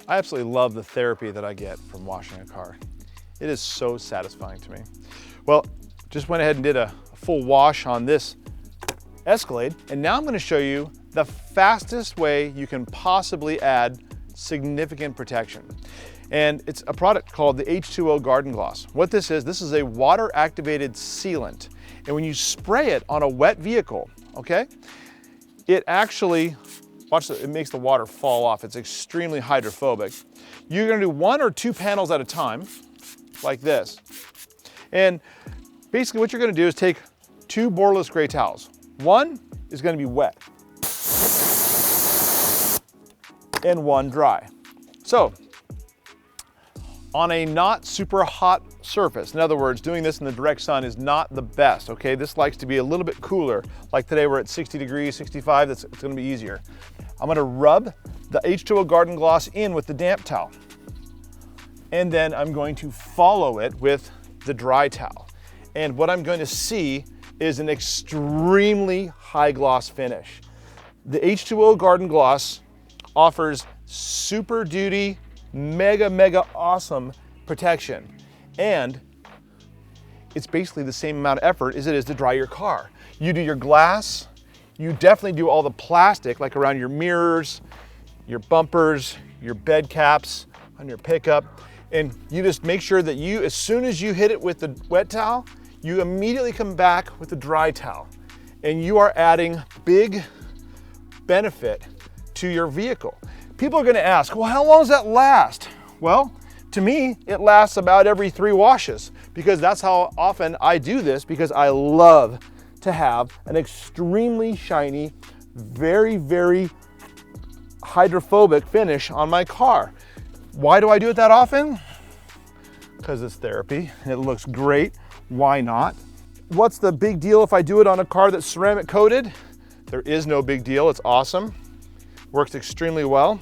I absolutely love the therapy that I get from washing a car. It is so satisfying to me. Well, just went ahead and did a full wash on this Escalade, and now I'm going to show you the fastest way you can possibly add significant protection. And it's a product called the H2O Garden Gloss. What this is a water-activated sealant. And when you spray it on a wet vehicle, okay, it actually, watch it makes the water fall off. It's extremely hydrophobic. You're gonna do 1 or 2 panels at a time, like this. And basically what you're gonna do is take 2 borderless gray towels. One is gonna be wet, and one dry. So, on a not super hot surface, in other words, doing this in the direct sun is not the best, okay? This likes to be a little bit cooler. Like today we're at 60 degrees, 65, it's gonna be easier. I'm gonna rub the H2O Garden Gloss in with the damp towel. And then I'm going to follow it with the dry towel. And what I'm going to see is an extremely high gloss finish. The H2O Garden Gloss offers super duty, mega awesome protection. And it's basically the same amount of effort as it is to dry your car. You do your glass, you definitely do all the plastic, like around your mirrors, your bumpers, your bed caps, on your pickup, and you just make sure that you, as soon as you hit it with the wet towel, you immediately come back with the dry towel. And you are adding big benefit to your vehicle. People are gonna ask, well, how long does that last? Well, to me, it lasts about every 3 washes, because that's how often I do this, because I love to have an extremely shiny, very hydrophobic finish on my car. Why do I do it that often? Because it's therapy and it looks great. Why not? What's the big deal if I do it on a car that's ceramic coated? There is no big deal, it's awesome. Works extremely well.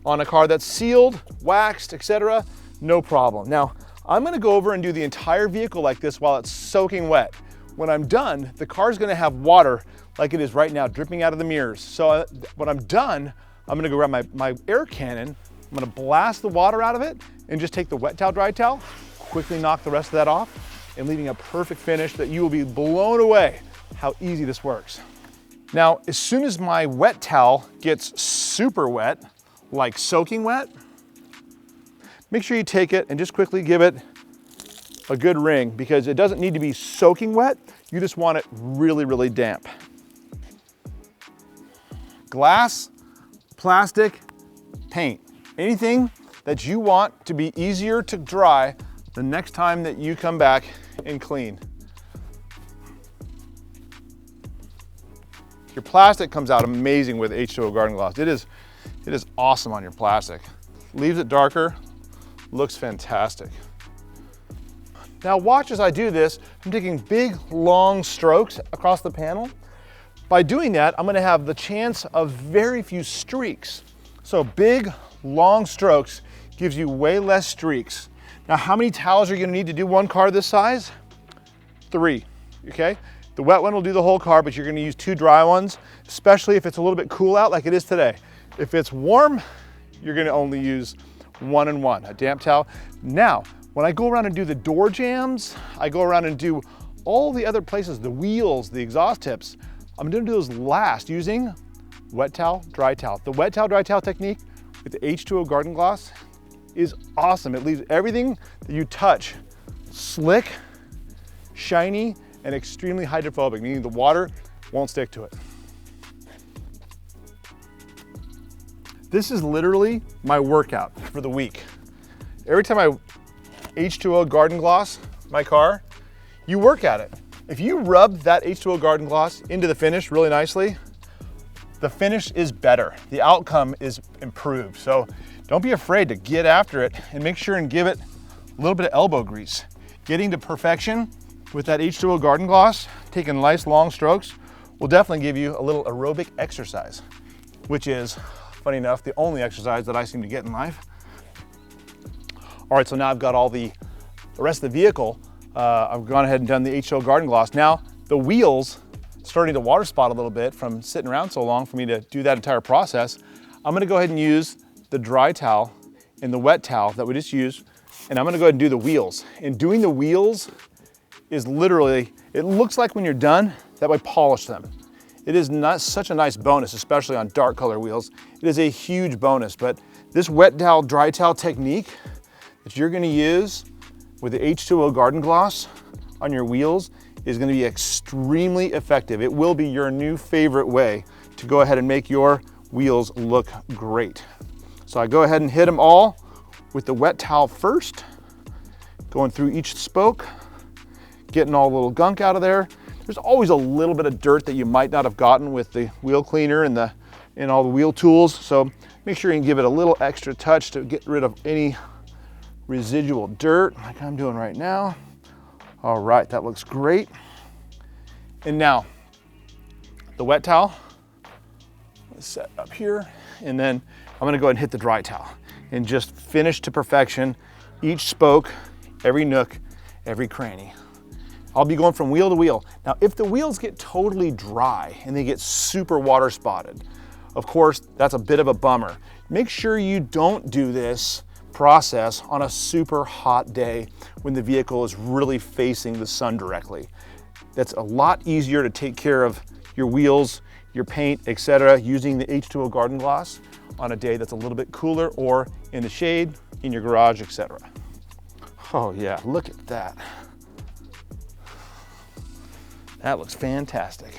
On a car that's sealed, waxed, etc., no problem. Now, I'm gonna go over and do the entire vehicle like this while it's soaking wet. When I'm done, the car's gonna have water like it is right now, dripping out of the mirrors. So when I'm done, I'm gonna go grab my air cannon, I'm gonna blast the water out of it and just take the wet towel, dry towel, quickly knock the rest of that off, and leaving a perfect finish that you will be blown away how easy this works. Now, as soon as my wet towel gets super wet, like soaking wet, make sure you take it and just quickly give it a good wring, because it doesn't need to be soaking wet, you just want it really damp. Glass, plastic, paint, anything that you want to be easier to dry the next time that you come back and clean. Your plastic comes out amazing with H2O Garden Gloss. It is awesome on your plastic. Leaves it darker, looks fantastic. Now watch as I do this. I'm taking big, long strokes across the panel. By doing that, I'm gonna have the chance of very few streaks. So big, long strokes gives you way less streaks. Now, how many towels are you gonna need to do one car this size? 3, okay? The wet one will do the whole car, but you're gonna use 2 dry ones, especially if it's a little bit cool out like it is today. If it's warm, you're gonna only use 1 and 1, a damp towel. Now, when I go around and do the door jambs, I go around and do all the other places, the wheels, the exhaust tips, I'm gonna do those last using wet towel, dry towel. The wet towel, dry towel technique with the H2O Garden Gloss is awesome. It leaves everything that you touch slick, shiny, and extremely hydrophobic, meaning the water won't stick to it. This is literally my workout for the week. Every time I H2O Garden Gloss my car, you work at it. If you rub that H2O Garden Gloss into the finish really nicely, the finish is better. The outcome is improved. So don't be afraid to get after it and make sure and give it a little bit of elbow grease. Getting to perfection with that H2O Garden Gloss, taking nice long strokes, will definitely give you a little aerobic exercise, which is, funny enough, the only exercise that I seem to get in life. All right, so now I've got all the rest of the vehicle. I've gone ahead and done the H2O Garden Gloss. Now, the wheels starting to water spot a little bit from sitting around so long for me to do that entire process. I'm gonna go ahead and use the dry towel and the wet towel that we just used, and I'm gonna go ahead and do the wheels. And doing the wheels is literally, it looks like when you're done, that way polish them. It is not such a nice bonus, especially on dark color wheels. It is a huge bonus, but this wet towel, dry towel technique that you're gonna use with the H2O Garden Gloss on your wheels is gonna be extremely effective. It will be your new favorite way to go ahead and make your wheels look great. So I go ahead and hit them all with the wet towel first, going through each spoke, getting all the little gunk out of there. There's always a little bit of dirt that you might not have gotten with the wheel cleaner and all the wheel tools. So make sure you can give it a little extra touch to get rid of any residual dirt like I'm doing right now. All right, that looks great. And now the wet towel, let's set up here, and then I'm gonna go ahead and hit the dry towel and just finish to perfection each spoke, every nook, every cranny. I'll be going from wheel to wheel. Now, if the wheels get totally dry and they get super water spotted, of course, that's a bit of a bummer. Make sure you don't do this process on a super hot day when the vehicle is really facing the sun directly. That's a lot easier to take care of your wheels, your paint, etc., using the H2O Garden Gloss on a day that's a little bit cooler or in the shade, in your garage, etc. Oh yeah, look at that. That looks fantastic.